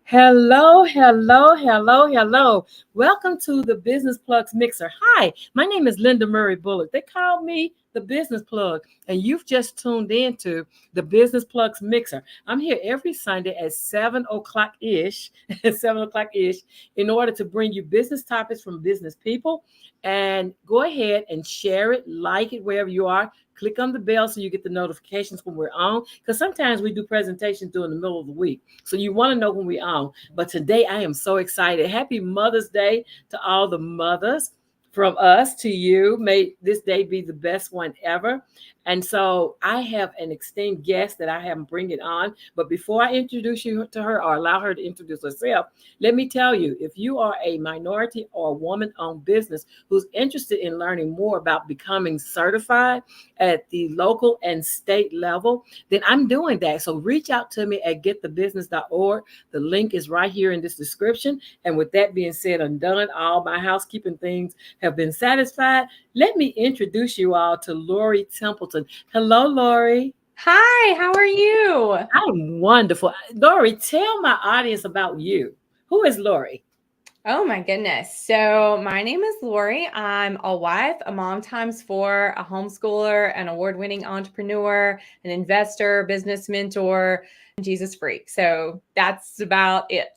Hello, hello, hello, hello. Welcome to the Business Plugs Mixer. Hi, my name is Linda Murray Bullard. They call me the Business Plug, and you've just tuned into the Business Plugs Mixer. I'm here every Sunday at 7 o'clock ish, at 7 o'clock ish, in order to bring you business topics from business people. And go ahead and share it, like it wherever you are. Click on the bell so you get the notifications when we're on. Because sometimes we do presentations during the middle of the week. So you want to know when we're on. But today I am so excited. Happy Mother's Day to all the mothers from us to you. May this day be the best one ever. And so I have an esteemed guest that I have bringing on. But before I introduce you to her or allow her to introduce herself, let me tell you, if you are a minority or woman-owned business who's interested in learning more about becoming certified at the local and state level, then I'm doing that. So reach out to me at getthebusiness.org. The link is right here in this description. And with that being said and done, all my housekeeping things have been satisfied. Let me introduce you all to Lori Templeton. Hello, Lori. Hi, how are you? I'm wonderful. Lori, tell my audience about you. Who is Lori? Oh my goodness. So my name is Lori. I'm a wife, a mom times four, a homeschooler, an award-winning entrepreneur, an investor, business mentor, and Jesus freak. So that's about it.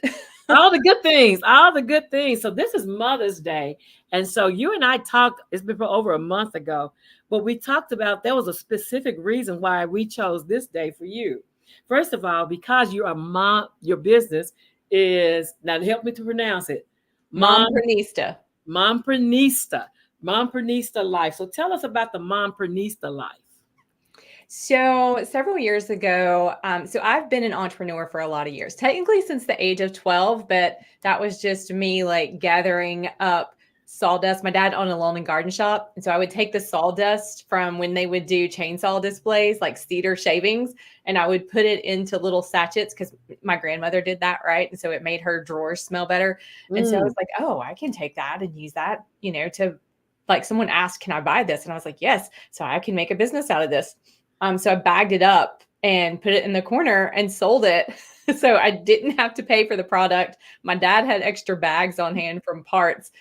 All the good things, all the good things. So this is Mother's Day. And so you and I talked, it's been for over a month ago, but we talked about there was a specific reason why we chose this day for you. First of all, because you're a mom, your business is, now help me to pronounce it, Mom, Momprenista. Momprenista, Momprenista Life. So tell us about the Momprenista Life. So several years ago, so I've been an entrepreneur for a lot of years, technically since the age of 12, but that was just me like gathering up sawdust. My dad owned a lawn and garden shop. And so I would take the sawdust from when they would do chainsaw displays, like cedar shavings, and I would put it into little sachets because my grandmother did that, right? And so it made her drawers smell better. And so I was like, oh, I can take that and use that, to like someone asked, can I buy this? And I was like, yes. So I can make a business out of this. So I bagged it up and put it in the corner and sold it. So I didn't have to pay for the product. My dad had extra bags on hand from parts.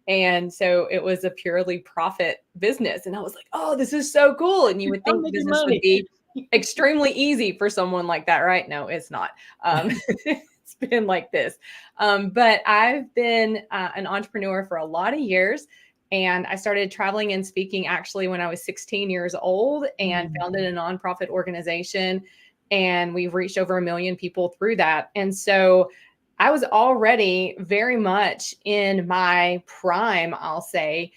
And so it was a purely profit business. And I was like, oh, this is so cool. And you would think Making business would money. be extremely easy for someone like that, right? No, it's not. It's been like this. But I've been an entrepreneur for a lot of years. And I started traveling and speaking actually when I was 16 years old and founded a nonprofit organization. And we've reached over 1 million people through that. And so I was already very much in my prime, I'll say,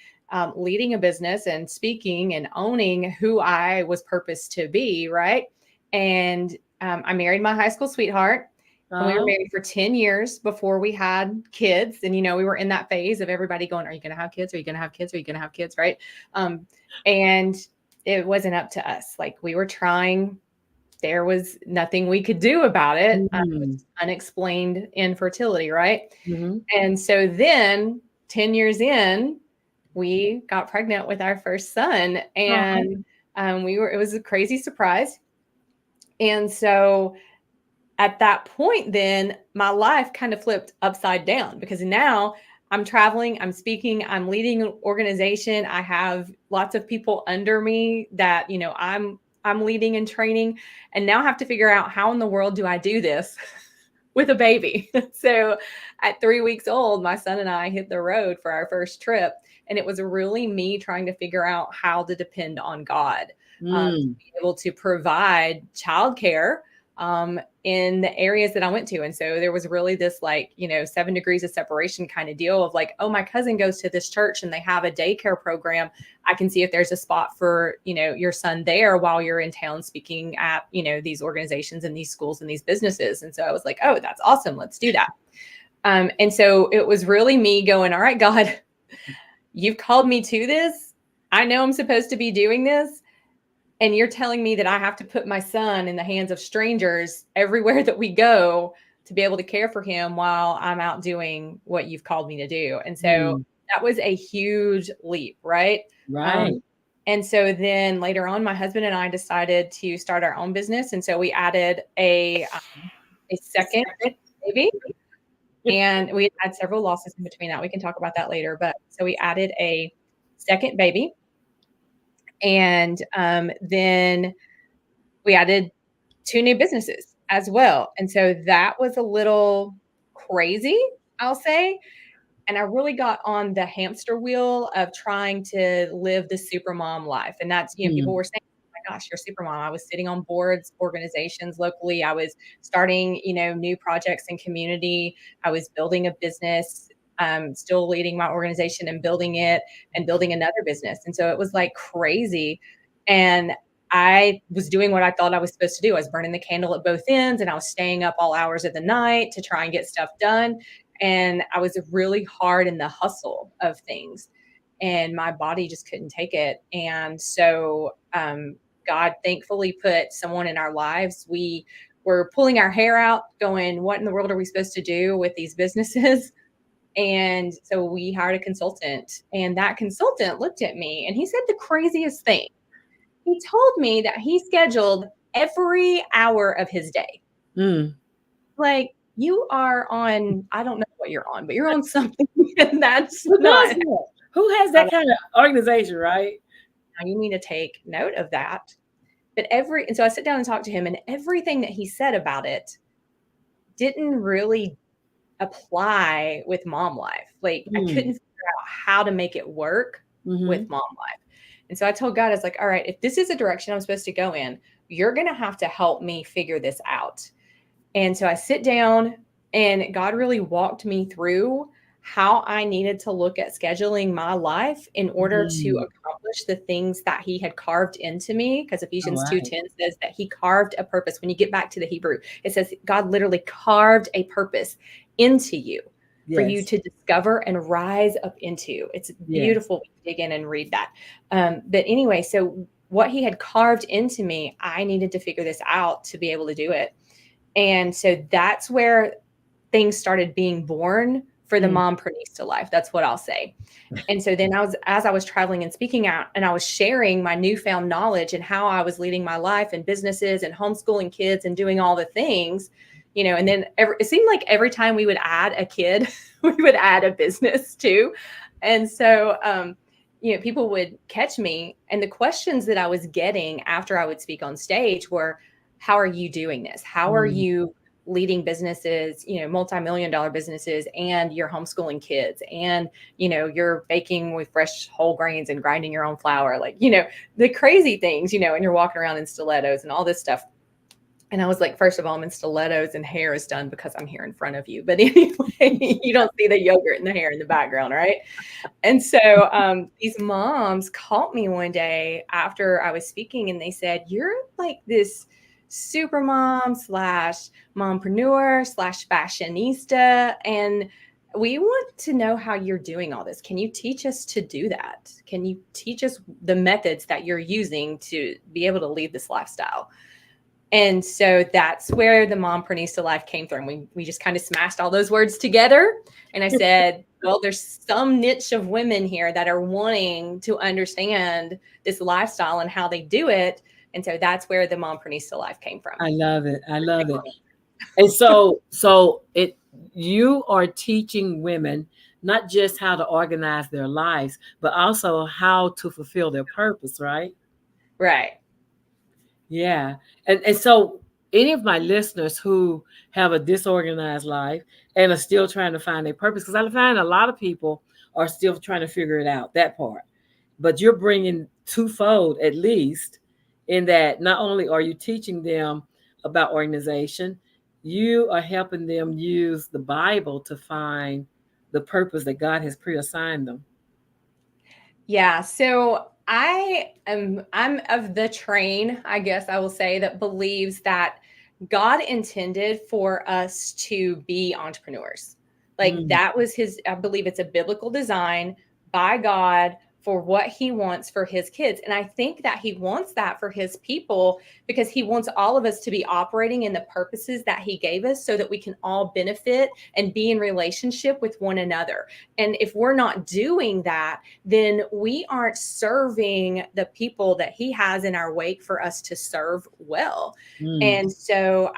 leading a business and speaking and owning who I was purposed to be, right? And I married my high school sweetheart. And we were married for 10 years before we had kids. And, we were in that phase of everybody going, are you going to have kids? Are you going to have kids? Are you going to have kids? Right. And it wasn't up to us. Like we were trying, there was nothing we could do about it. It was unexplained infertility. Right. And so then 10 years in, we got pregnant with our first son and it was a crazy surprise. And so at that point, then my life kind of flipped upside down because now I'm traveling, I'm speaking, I'm leading an organization. I have lots of people under me that, I'm leading and training. And now I have to figure out how in the world do I do this with a baby? So at 3 weeks old, my son and I hit the road for our first trip. And it was really me trying to figure out how to depend on God to be able to provide childcare in the areas that I went to. And so there was really this 7 degrees of separation kind of deal of like, oh, my cousin goes to this church and they have a daycare program. I can see if there's a spot for, your son there while you're in town speaking at, these organizations and these schools and these businesses. And so I was like, oh, that's awesome. Let's do that. And so it was really me going, all right, God, you've called me to this. I know I'm supposed to be doing this. And you're telling me that I have to put my son in the hands of strangers everywhere that we go to be able to care for him while I'm out doing what you've called me to do. And so that was a huge leap, right? Right. And so then later on, my husband and I decided to start our own business. And so we added a second baby. And we had several losses in between that. We can talk about that later. But so we added a second baby. And then we added 2 new businesses as well. And so that was a little crazy, I'll say. And I really got on the hamster wheel of trying to live the super mom life. And that's, people Mm. were saying, oh my gosh, you're super mom. I was sitting on boards, organizations locally. I was starting, new projects in community. I was building a business, still leading my organization and building it and building another business. And so it was like crazy. And I was doing what I thought I was supposed to do. I was burning the candle at both ends, and I was staying up all hours of the night to try and get stuff done. And I was really hard in the hustle of things, and my body just couldn't take it. And so God thankfully put someone in our lives. We were pulling our hair out going, what in the world are we supposed to do with these businesses? And so we hired a consultant, and that consultant looked at me and he said the craziest thing. He told me that he scheduled every hour of his day. Mm. Like, you are on, I don't know what you're on, but you're on something, and that's Who does not. that? Who has that kind of organization, right? Now you need to take note of that. But and so I sit down and talk to him, and everything that he said about it didn't really apply with mom life. Like, I couldn't figure out how to make it work with mom life. And so I told God, I was like, all right, if this is a direction I'm supposed to go in, you're going to have to help me figure this out. And so I sit down, and God really walked me through how I needed to look at scheduling my life in order to accomplish the things that he had carved into me. Because Ephesians 2:10 says that he carved a purpose. When you get back to the Hebrew, it says God literally carved a purpose into you for you to discover and rise up into. It's beautiful to dig in and read that. But anyway, so what he had carved into me, I needed to figure this out to be able to do it. And so that's where things started being born for the Momprenista life. That's what I'll say. And so then as I was traveling and speaking out, and I was sharing my newfound knowledge and how I was leading my life and businesses and homeschooling kids and doing all the things, and then it seemed like every time we would add a kid, we would add a business too. And so, people would catch me, and the questions that I was getting after I would speak on stage were, how are you doing this? How are you leading businesses, multi-million-dollar businesses, and you're homeschooling kids, and, you're baking with fresh whole grains and grinding your own flour, like, the crazy things, and you're walking around in stilettos and all this stuff. And I was like, first of all, I'm in stilettos and hair is done because I'm here in front of you. But anyway, you don't see the yogurt and the hair in the background, right? And so these moms called me one day after I was speaking, and they said, you're like this super mom / mompreneur / fashionista. And we want to know how you're doing all this. Can you teach us to do that? Can you teach us the methods that you're using to be able to lead this lifestyle? And so that's where the Momprenista life came from. We just kind of smashed all those words together. And I said, well, there's some niche of women here that are wanting to understand this lifestyle and how they do it. And so that's where the Momprenista life came from. I love it. I love it. And so you are teaching women not just how to organize their lives, but also how to fulfill their purpose, right? Right. Yeah. And so any of my listeners who have a disorganized life and are still trying to find their purpose, because I find a lot of people are still trying to figure it out, that part. But you're bringing twofold, at least, in that not only are you teaching them about organization, you are helping them use the Bible to find the purpose that God has preassigned them. Yeah. So I'm of the train, I guess I will say, that believes that God intended for us to be entrepreneurs. Like, that was I believe it's a biblical design by God for what he wants for his kids. And I think that he wants that for his people because he wants all of us to be operating in the purposes that he gave us so that we can all benefit and be in relationship with one another. And if we're not doing that, then we aren't serving the people that he has in our wake for us to serve well. And so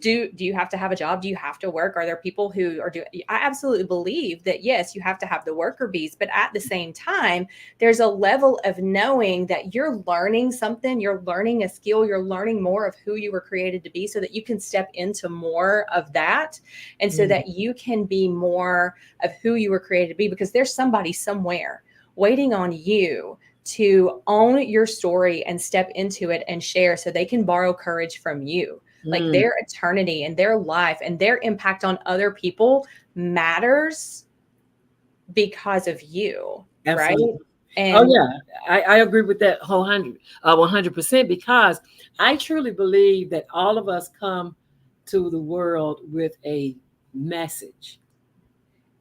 do you have to have a job? Do you have to work? Are there people who are doing? I absolutely believe that yes, you have to have the worker bees, but at the same time, there's a level of knowing that you're learning something, you're learning a skill, you're learning more of who you were created to be, so that you can step into more of that, and so that you can be more of who you were created to be, because there's somebody somewhere waiting on you to own your story and step into it and share, so they can borrow courage from you. Like their eternity and their life and their impact on other people matters because of you. Absolutely. Right. And Oh yeah, I agree with that 100%, because I truly believe that all of us come to the world with a message,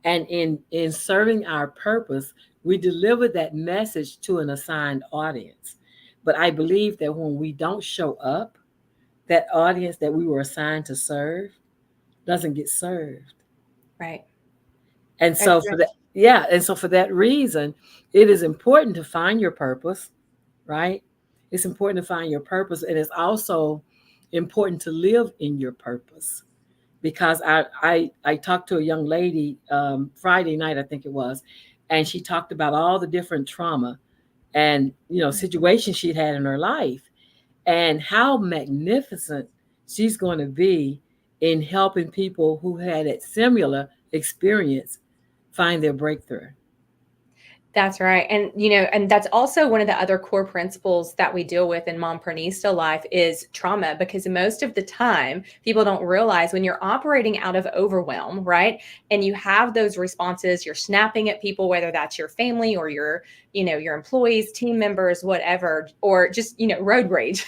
and in serving our purpose, we deliver that message to an assigned audience. But I believe that when we don't show up, that audience that we were assigned to serve doesn't get served. right. And That's so right. for that, yeah, and so for that reason, it is important to find your purpose, right? It's important to find your purpose, and it's also important to live in your purpose. Because I talked to a young lady Friday night, I think it was, and she talked about all the different trauma and situations she'd had in her life, and how magnificent she's going to be in helping people who had a similar experience find their breakthrough. That's right. And, and that's also one of the other core principles that we deal with in Momprenista life is trauma, because most of the time people don't realize when you're operating out of overwhelm, right? And you have those responses, you're snapping at people, whether that's your family or your employees, team members, whatever, or just, road rage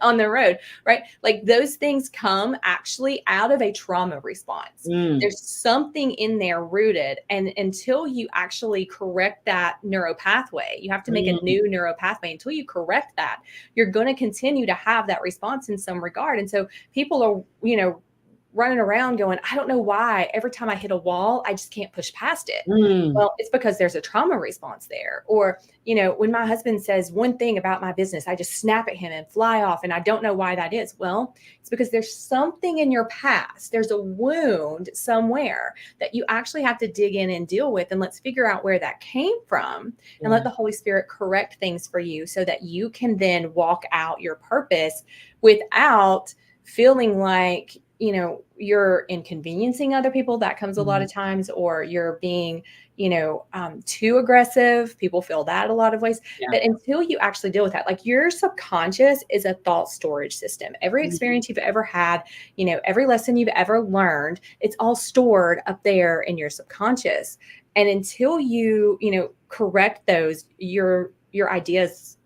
on the road, right? Like those things come actually out of a trauma response. Mm. There's something in there rooted. And until you actually correct that neural pathway, you have to make a new neural pathway. Until you correct that, you're going to continue to have that response in some regard. And so people are, running around going, I don't know why every time I hit a wall, I just can't push past it. Well, it's because there's a trauma response there. Or, when my husband says one thing about my business, I just snap at him and fly off, and I don't know why that is. Well, it's because there's something in your past. There's a wound somewhere that you actually have to dig in and deal with. And let's figure out where that came from and let the Holy Spirit correct things for you, so that you can then walk out your purpose without feeling like, you're inconveniencing other people. That comes a lot of times, or you're being, too aggressive. People feel that a lot of ways. Yeah. But until you actually deal with that, like your subconscious is a thought storage system. Every experience you've ever had, every lesson you've ever learned, it's all stored up there in your subconscious. And until you, correct those, your ideas,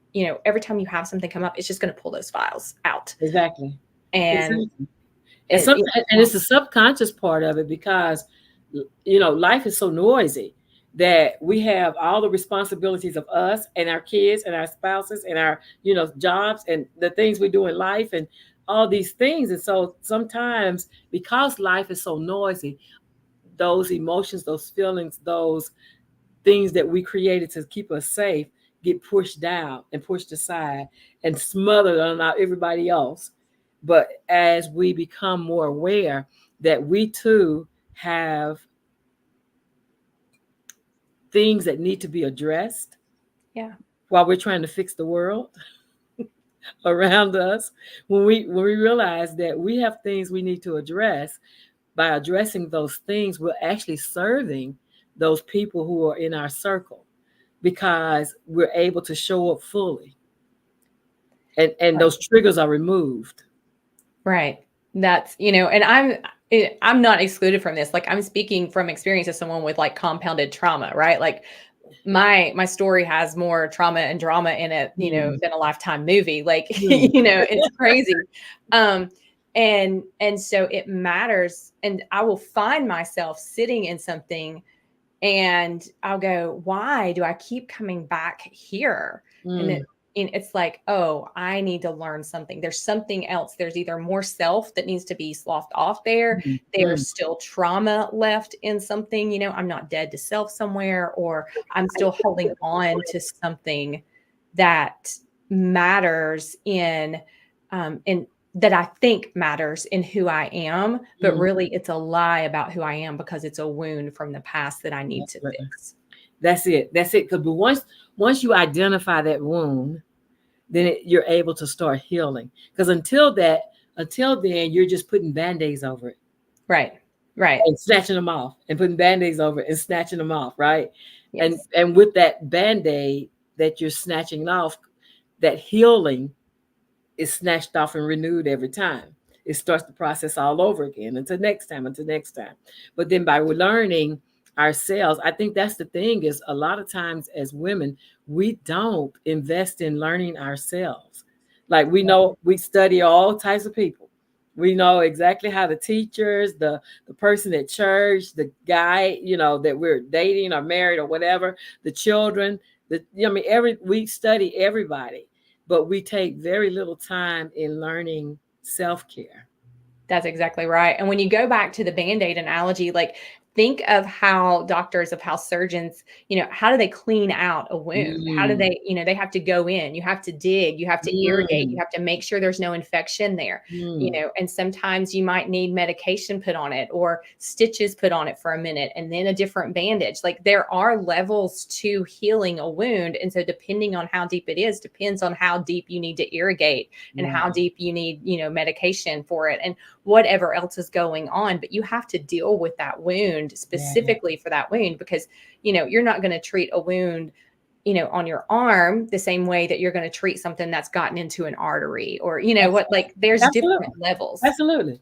every time you have something come up, it's just going to pull those files out. Exactly. And Exactly. And it's the subconscious part of it, because life is so noisy that we have all the responsibilities of us and our kids and our spouses and our jobs and the things we do in life and all these things. And so sometimes, because life is so noisy, those emotions, those feelings, those things that we created to keep us safe get pushed down and pushed aside and smothered on everybody else. But as we become more aware that we too have things that need to be addressed, while we're trying to fix the world around us, when we realize that we have things we need to address, by addressing those things, we're actually serving those people who are in our circle, because we're able to show up fully, and those triggers are removed. Right. That's, and I'm not excluded from this. Like I'm speaking from experience as someone with like compounded trauma, right? Like my story has more trauma and drama in it, than a Lifetime movie. Like, it's crazy. And so it matters. And I will find myself sitting in something and I'll go, why do I keep coming back here? And it's like, oh, I need to learn something. There's something else. There's either more self that needs to be sloughed off there. There's still trauma left in something, I'm not dead to self somewhere, or I'm still holding on to something that matters in that I think matters in who I am, but Mhm. really it's a lie about who I am because it's a wound from the past that I need to Absolutely. fix. That's it. That's it. Because once you identify that wound, then you're able to start healing. Because until then, you're just putting band-aids over it Right. Right. and snatching them off, and putting band-aids over it and snatching them off, right? And Yes. and with that band-aid that you're snatching off, that healing is snatched off and renewed every time. It starts the process all over again until next time, until next time. But then by learning ourselves, I think that's the thing is a lot of times as women, we don't invest in learning ourselves. Like we know we study all types of people. We know exactly how the teachers, the person at church, the guy, that we're dating or married or whatever, the children, we study everybody, but we take very little time in learning self-care. That's exactly right. And when you go back to the Band-Aid analogy, like think of how doctors, of how surgeons, how do they clean out a wound? How do Mm, they, they have to go in, you have to dig, you have to irrigate, you mm, have to make sure there's no infection there, mm. and sometimes you might need medication put on it or stitches put on it for a minute and then a different bandage. Like there are levels to healing a wound. And so depending on how deep it is, depends on how deep you need to irrigate and Yeah, how deep you need, medication for it. And whatever else is going on, but you have to deal with that wound yeah, specifically for that wound because, you're not going to treat a wound, on your arm the same way that you're going to treat something that's gotten into an artery or, like there's absolutely, different levels. absolutely.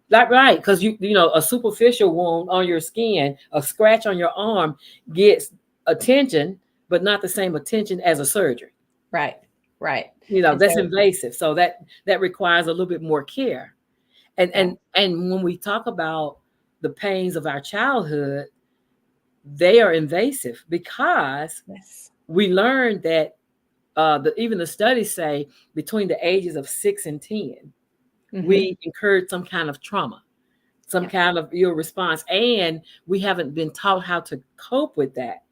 Like right, because a superficial wound on your skin, a scratch on your arm gets attention, but not the same attention as a surgery. Right. Right. And That's so, invasive, so that requires a little bit more care. And yeah. and and when we talk about the pains of our childhood, they are invasive because Yes. we learned that even the studies say between the ages of 6 and 10, Mm-hmm. we incurred some kind of trauma, some Yeah. kind of ill response, and we haven't been taught how to cope with that.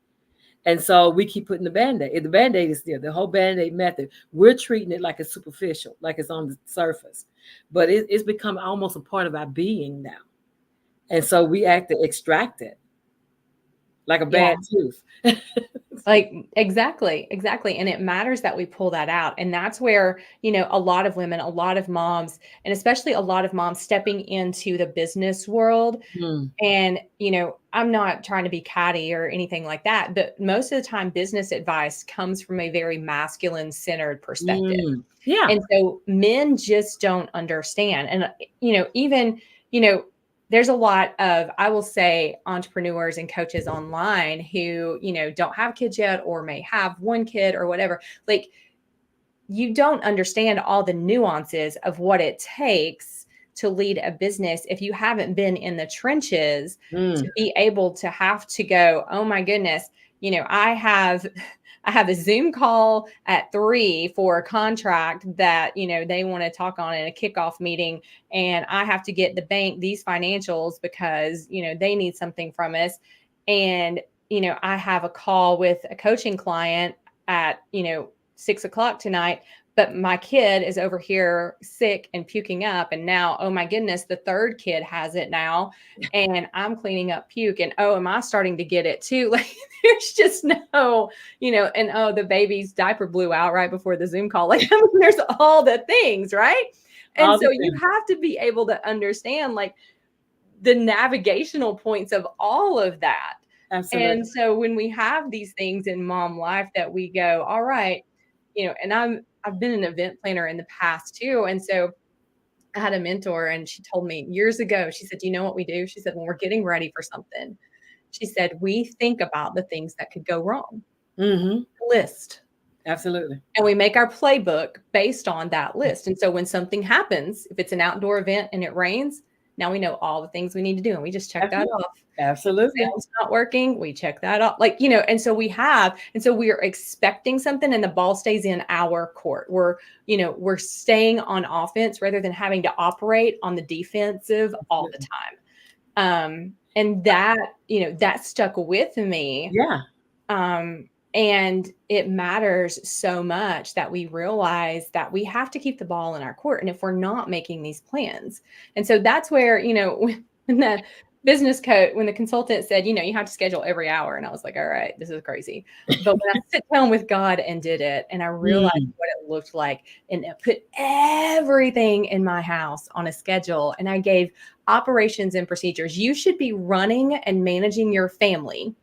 And so we keep putting the band-aid. The band-aid is there, the whole band-aid method. We're treating it like it's superficial, like it's on the surface. But it's become almost a part of our being now. And so we have to extract it like a Yeah. bad tooth. Like exactly, exactly. And it matters that we pull that out. And that's where, a lot of women, a lot of moms, and especially a lot of moms stepping into the business world. Mm, And, I'm not trying to be catty or anything like that, but most of the time business advice comes from a very masculine centered perspective. yeah. And so men just don't understand. And, even, there's a lot of, I will say, entrepreneurs and coaches online who, don't have kids yet or may have one kid or whatever. Like, you don't understand all the nuances of what it takes to lead a business if you haven't been in the trenches Mm, to be able to have to go, oh my goodness, I have a Zoom call at 3 for a contract that, they want to talk on in a kickoff meeting. And I have to get the bank these financials because, they need something from us. And, I have a call with a coaching client at, 6 o'clock tonight, but my kid is over here sick and puking up. And now, oh my goodness, the third kid has it now. And I'm cleaning up puke. And oh, am I starting to get it too? Like there's just no, and oh, the baby's diaper blew out right before the Zoom call. Like, I mean, there's all the things, right? And all so the you things. have to be able to understand like the navigational points of all of that. And Absolutely. so when we have these things in mom life that we go, all right, and I've been an event planner in the past too. And so I had a mentor and she told me years ago, she said, "Do you know what we do?" She said, "When we're getting ready for something," she said, "we think about the things that could go wrong, Mm-hmm. list, Absolutely. and we make our playbook based on that list." And so when something happens, if it's an outdoor event and it rains, now we know all the things we need to do and we just check that Absolutely. off. If the Absolutely. sound's not working, we check that off. Like, and so we are expecting something and the ball stays in our court. We're staying on offense rather than having to operate on the defensive all the Absolutely. time. And that stuck with me. Yeah. Um, And it matters so much that we realize that we have to keep the ball in our court. And if we're not making these plans, and so that's where, when the business coach, when the consultant said, you have to schedule every hour. And I was like, all right, this is crazy. But when I sit down with God and did it, and I realized what it looked like, and it put everything in my house on a schedule, and I gave operations and procedures. You should be running and managing your family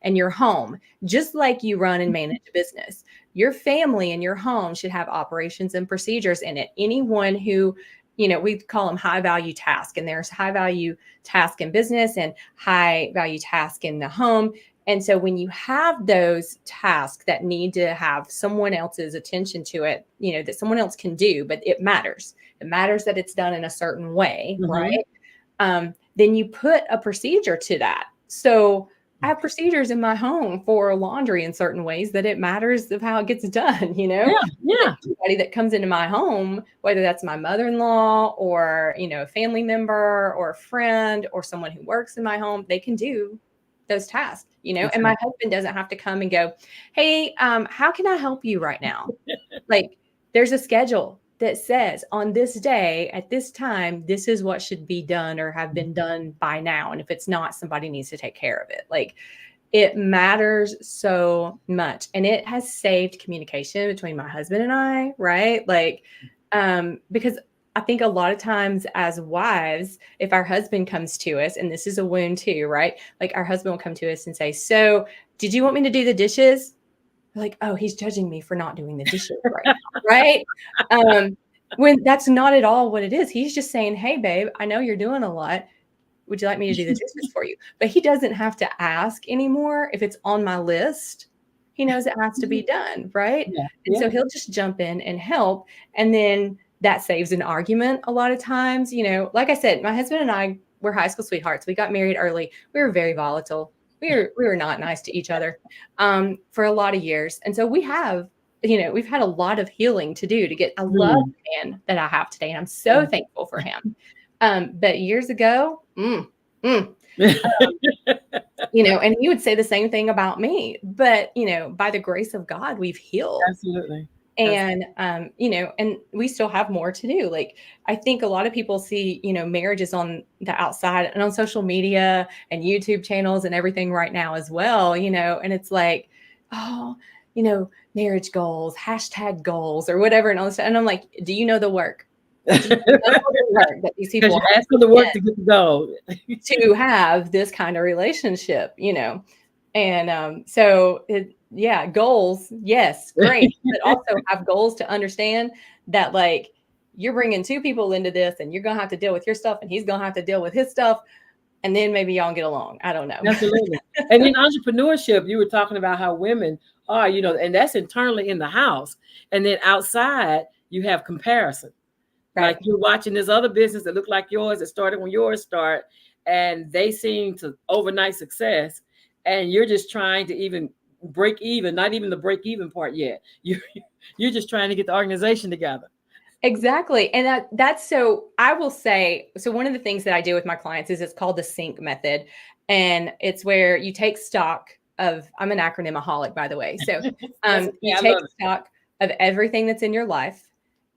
and your home, just like you run and manage a business. Your family and your home should have operations and procedures in it. Anyone who, we call them high value task, and there's high value task in business and high value task in the home. And so when you have those tasks that need to have someone else's attention to it, that someone else can do, but it matters. It matters that it's done in a certain way, right? Then you put a procedure to that. So I have procedures in my home for laundry in certain ways that it matters of how it gets done, Yeah. Anybody that comes into my home, whether that's my mother-in-law or, a family member or a friend or someone who works in my home, they can do those tasks, and my husband doesn't have to come and go, hey, how can I help you right now? Like, there's a schedule that says on this day at this time, this is what should be done or have been done by now. And if it's not, somebody needs to take care of it. Like, it matters so much. And it has saved communication between my husband and I, right? Like, because I think a lot of times as wives, if our husband comes to us, and this is a wound too, right? Like, our husband will come to us and say, so did you want me to do the dishes? Like, oh, he's judging me for not doing the dishes right now, right? When that's not at all what it is. He's just saying, hey, babe, I know you're doing a lot. Would you like me to do the dishes for you? But he doesn't have to ask anymore. If it's on my list, he knows it has to be done, right? And so he'll just jump in and help. And then that saves an argument a lot of times. Like I said, my husband and I were high school sweethearts. We got married early. We were very volatile. We were not nice to each other for a lot of years. And so we've had a lot of healing to do to get, I love the man that I have today. And I'm so thankful for him. But years ago, and he would say the same thing about me, but, by the grace of God, we've healed. Absolutely. And, and we still have more to do. Like, I think a lot of people see, marriages on the outside and on social media and YouTube channels and everything right now as well, and it's like, oh, marriage goals, hashtag goals or whatever. And all this. And I'm like, do you know the work? Do you know the work that these people ask for the work to get the goal to have this kind of relationship, And so goals, yes, great. But also have goals to understand that, like, you're bringing two people into this and you're going to have to deal with your stuff and he's going to have to deal with his stuff. And then maybe y'all get along. I don't know. Absolutely. And in entrepreneurship, you were talking about how women are, and that's internally in the house. And then outside, you have comparison. Right. Like, you're watching this other business that looked like yours, that started when yours started, and they seem to overnight success. And you're just trying to even break even, not even the break even part yet. You're just trying to get the organization together. Exactly. And that's so I will say, so one of the things that I do with my clients is it's called the SYNC method. And it's where you take stock of, I'm an acronymaholic, by the way. So you take stock of everything that's in your life.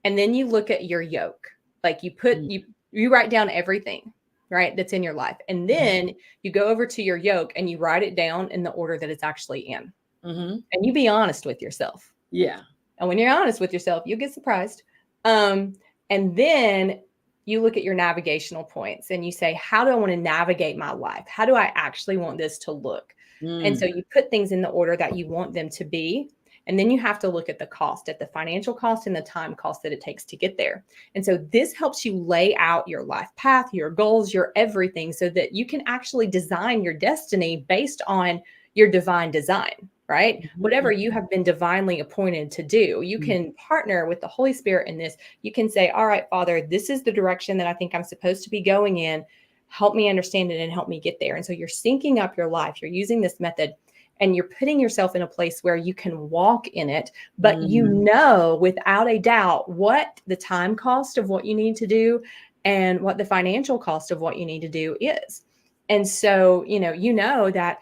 And then you look at your yoke. Like, you write down everything, right, that's in your life. And then you go over to your yoke and you write it down in the order that it's actually in. And you be honest with yourself. Yeah. And when you're honest with yourself, you'll get surprised. And then you look at your navigational points and you say, how do I want to navigate my life? How do I actually want this to look? And so you put things in the order that you want them to be. And then you have to look at the cost, at the financial cost and the time cost that it takes to get there. And so this helps you lay out your life path, your goals, your everything, so that you can actually design your destiny based on your divine design, right? Whatever you have been divinely appointed to do, you can partner with the Holy Spirit in this. You can say, all right, Father, this is the direction that I think I'm supposed to be going in. Help me understand it and help me get there. And so you're syncing up your life. You're using this method. And you're putting yourself in a place where you can walk in it, but without a doubt what the time cost of what you need to do and what the financial cost of what you need to do is. And so, you know that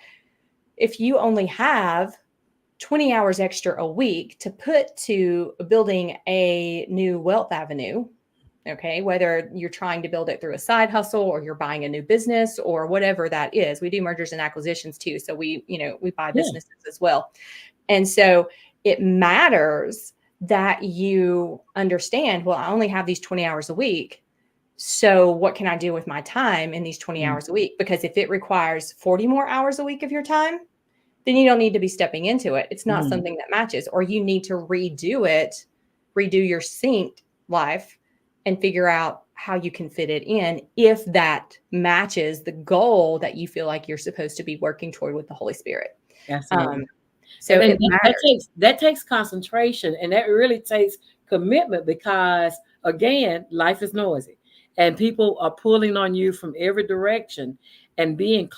if you only have 20 hours extra a week to put to building a new wealth avenue. Okay. Whether you're trying to build it through a side hustle or you're buying a new business or whatever that is. We do mergers and acquisitions too. So we buy businesses as well. And so it matters that you understand, well, I only have these 20 hours a week. So what can I do with my time in these 20 hours a week? Because if it requires 40 more hours a week of your time, then you don't need to be stepping into it. It's not something that matches, or you need to redo your synced life and figure out how you can fit it in if that matches the goal that you feel like you're supposed to be working toward with the Holy Spirit. Absolutely. So that takes concentration, and that really takes commitment, because again, life is noisy and people are pulling on you from every direction, and being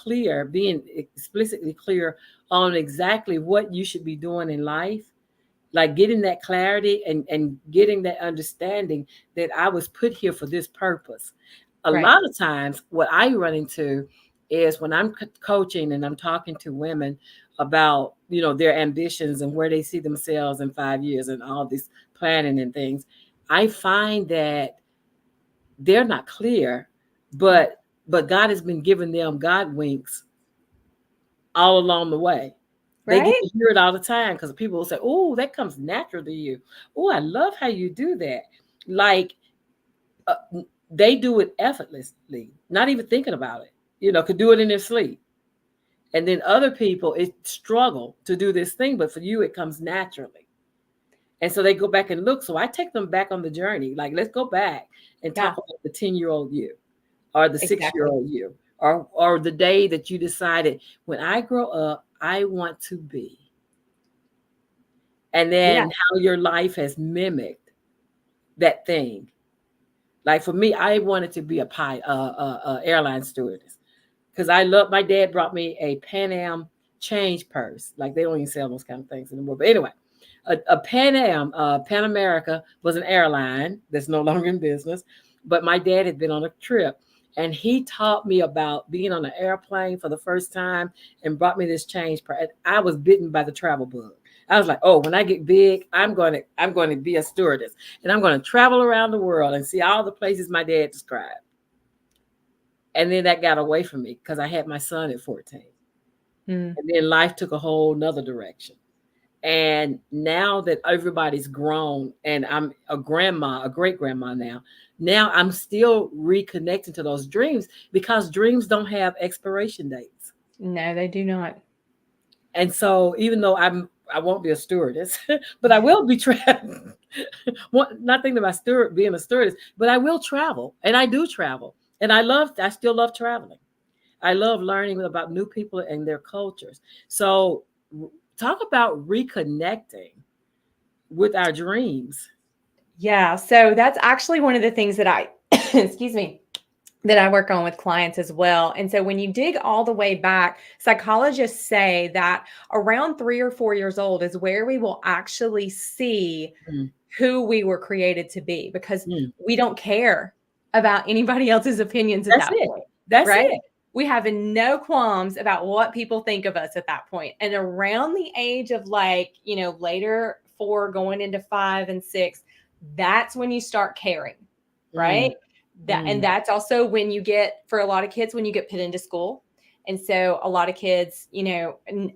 explicitly clear on exactly what you should be doing in life, like getting that clarity and getting that understanding that I was put here for this purpose. A lot of times what I run into is when I'm coaching and I'm talking to women about, their ambitions and where they see themselves in 5 years and all this planning and things, I find that they're not clear, but God has been giving them God winks all along the way. They get to hear it all the time because people will say, "Oh, that comes natural to you. Oh, I love how you do that." Like they do it effortlessly, not even thinking about it. Could do it in their sleep. And then other people, it struggle to do this thing, but for you, it comes naturally. And so they go back and look. So I take them back on the journey. Like, let's go back and talk about the 10-year-old you, or the 6-year-old you, or the day that you decided, when I grow up, I want to be. And then how your life has mimicked that thing. Like for me, I wanted to be a airline stewardess, because my dad brought me a Pan Am change purse. Like they don't even sell those kind of things anymore. But anyway, a Pan Am, Pan America was an airline that's no longer in business. But my dad had been on a trip, and he taught me about being on an airplane for the first time and brought me this change purse. I was bitten by the travel bug. I was like, oh, when I get big, I'm going to be a stewardess, and I'm going to travel around the world and see all the places my dad described. And then that got away from me because I had my son at 14. And then life took a whole nother direction. And now that everybody's grown and I'm a great grandma now I'm still reconnecting to those dreams, because dreams don't have expiration dates. No, they do not. And so even though I won't be a stewardess, but I will be traveling. Not thinking about being a stewardess, but I will travel, and I do travel. And I still love traveling. I love learning about new people and their cultures. So talk about reconnecting with our dreams. Yeah. So that's actually one of the things that I, excuse me, that I work on with clients as well. And so when you dig all the way back, psychologists say that around 3 or 4 years old is where we will actually see who we were created to be, because we don't care about anybody else's opinions at that point. That's it. We have no qualms about what people think of us at that point. And around the age of later 4 going into 5 and 6, that's when you start caring, right? And that's also when you get, for a lot of kids, when you get put into school. And so a lot of kids,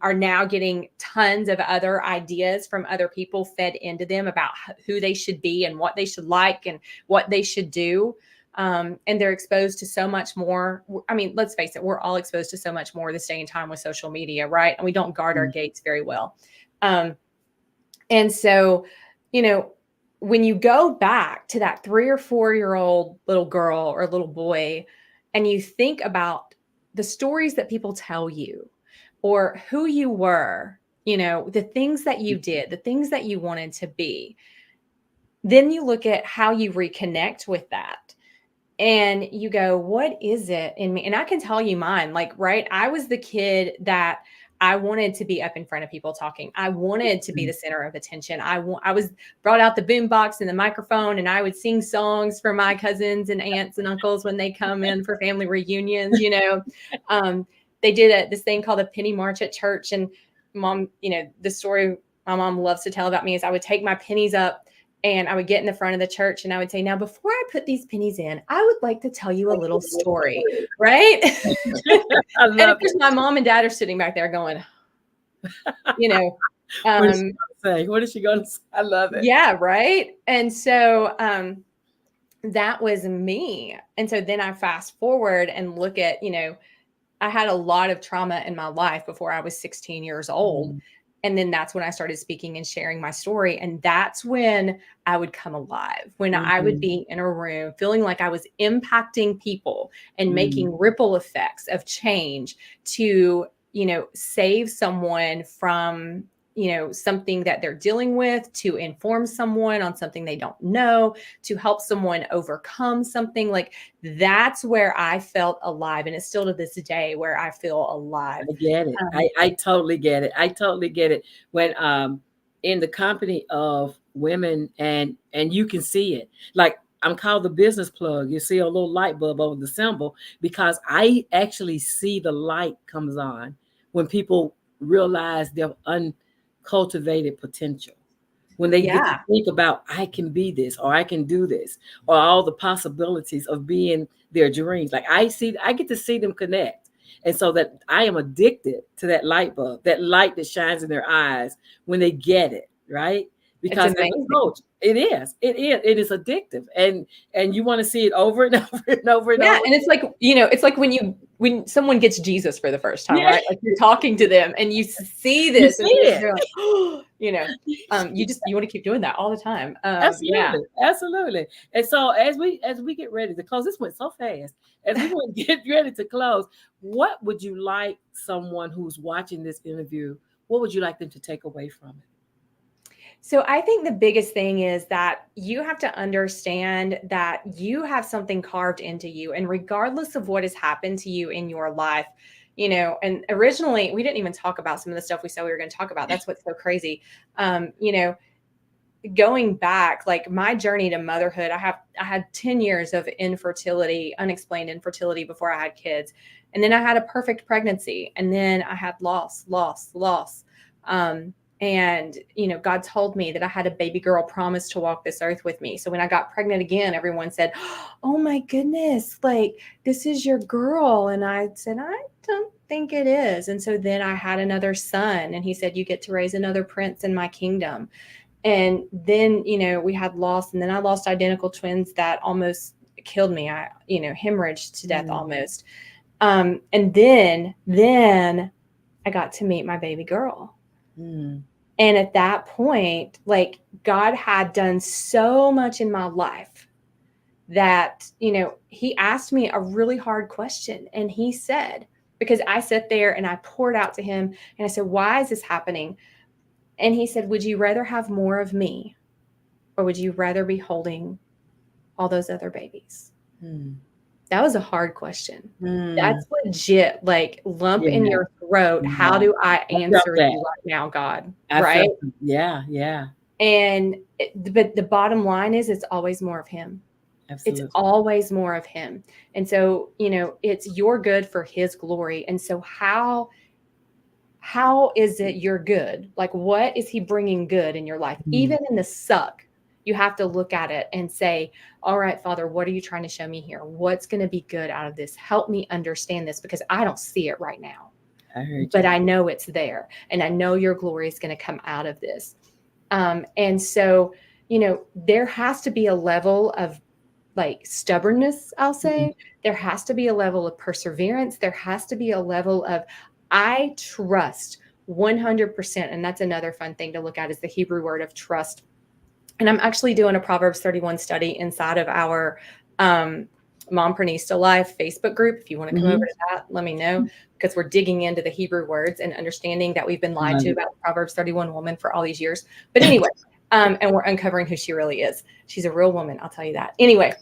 are now getting tons of other ideas from other people fed into them about who they should be and what they should like and what they should do. And they're exposed to so much more. I mean, let's face it, we're all exposed to so much more this day and time with social media, right? And we don't guard our gates very well. And so, when you go back to that 3 or 4 year old little girl or little boy, and you think about the stories that people tell you or who you were, the things that you did, the things that you wanted to be, then you look at how you reconnect with that. And you go, what is it in me? And I can tell you mine, I was the kid that I wanted to be up in front of people talking. I wanted to be the center of attention. I was brought out the boombox and the microphone, and I would sing songs for my cousins and aunts and uncles when they come in for family reunions. They did this thing called a penny march at church, and mom, the story my mom loves to tell about me is I would take my pennies up and I would get in the front of the church and I would say, now, before I put these pennies in, I would like to tell you a little story, right? I And love of course, it. my mom and dad are sitting back there going, What is she gonna say? What is she gonna say? I love it. yeah, right. And so that was me. And so then I fast forward and look at, I had a lot of trauma in my life before I was 16 years old. Mm. And then that's when I started speaking and sharing my story. And that's when I would come alive, when I would Mhm. be in a room feeling like I was impacting people and Mm. making ripple effects of change to, save someone from, something that they're dealing with, to inform someone on something they don't know, to help someone overcome something. Like, that's where I felt alive. And it's still to this day where I feel alive. I get it. Um, I totally get it. I totally get it. When in the company of women and you can see it. Like, I'm called the business plug. You see a little light bulb over the symbol because I actually see the light comes on when people realize their uncultivated potential. When they get to yeah. think about, I can be this, or I can do this, or all the possibilities of being their dreams. Like, I get to see them connect. And so that I am addicted to that light bulb, that light that shines in their eyes when they get it, right? It's Because as a amazing. coach, it is addictive. And you want to see it over and over and over and Yeah. over. And it's like when someone gets Jesus for the first time, Yeah, right? Like, you're talking to them and you see you this see and it. they're like, oh, you want to keep doing that all the time. Yeah. Absolutely, absolutely. And so as we get ready to close, this went so fast. As we want to get ready to close, what would you like someone who's watching this interview? What would you like them to take away from it? So I think the biggest thing is that you have to understand that you have something carved into you. And regardless of what has happened to you in your life, and originally we didn't even talk about some of the stuff we said we were going to talk about. That's what's so crazy. Um, you know, Going back, like my journey to motherhood, I had 10 years of infertility, unexplained infertility before I had kids. And then I had a perfect pregnancy. And then I had loss. And God told me that I had a baby girl promised to walk this earth with me. So when I got pregnant again, everyone said, oh my goodness, like, this is your girl. And I said, I don't think it is. And so then I had another son, and he said, you get to raise another prince in my kingdom. And then, we had loss, and then I lost identical twins that almost killed me. I, hemorrhaged to death almost. And then I got to meet my baby girl. Mm. And at that point, like, God had done so much in my life that, he asked me a really hard question. And he said, because I sat there and I poured out to him and I said, why is this happening? And he said, would you rather have more of me, or would you rather be holding all those other babies? Mm. That was a hard question. Mm. That's legit, like, lump in your throat. Yeah. How do I I felt answer that. you right now, God? I Right? felt, yeah, And but the bottom line is, it's always more of him. It's absolutely. always more of him. And so, it's your good for his glory. And so how is it you're good? Like, what is he bringing good in your life? Mm. Even in the suck, you have to look at it and say, all right, Father, what are you trying to show me here? What's going to be good out of this? Help me understand this, because I don't see it right now. I heard But you. I know it's there, and I know your glory is going to come out of this. And so, there has to be a level of, like, stubbornness, I'll say. There has to be a level of perseverance. There has to be a level of, I trust 100%. And that's another fun thing to look at, is the Hebrew word of trust. And I'm actually doing a Proverbs 31 study inside of our Momprenista Live Facebook group. If you want to come over to that, let me know, because we're digging into the Hebrew words and understanding that we've been lied to about the Proverbs 31 woman for all these years. But anyway, and we're uncovering who she really is. She's a real woman, I'll tell you that. Anyway,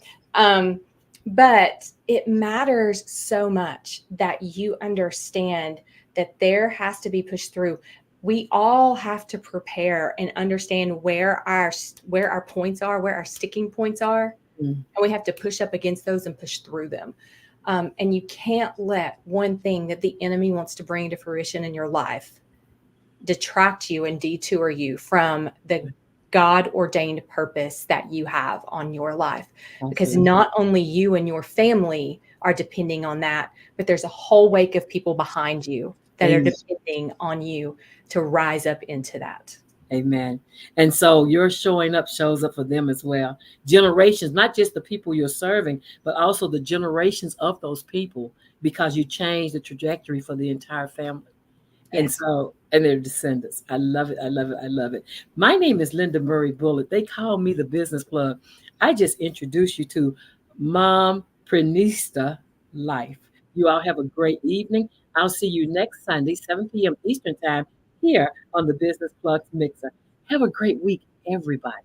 but it matters so much that you understand that there has to be pushed through. We all have to prepare and understand where our points are, where our sticking points are. And we have to push up against those and push through them. And you can't let one thing that the enemy wants to bring to fruition in your life detract you and detour you from the God ordained purpose that you have on your life. Because Absolutely. not only you and your family are depending on that, but there's a whole wake of people behind you that are Amen. depending on you to rise up into that. Amen. And so your showing up shows up for them as well. Generations, not just the people you're serving, but also the generations of those people, because you change the trajectory for the entire family. And Yes. so, and their descendants. I love it. I love it. I love it. My name is Linda Murray Bullitt. They call me the business plug. I just introduced you to Momprenista life. You all have a great evening. I'll see you next Sunday, 7 p.m. Eastern Time, here on the Business Plugs Mixer. Have a great week, everybody.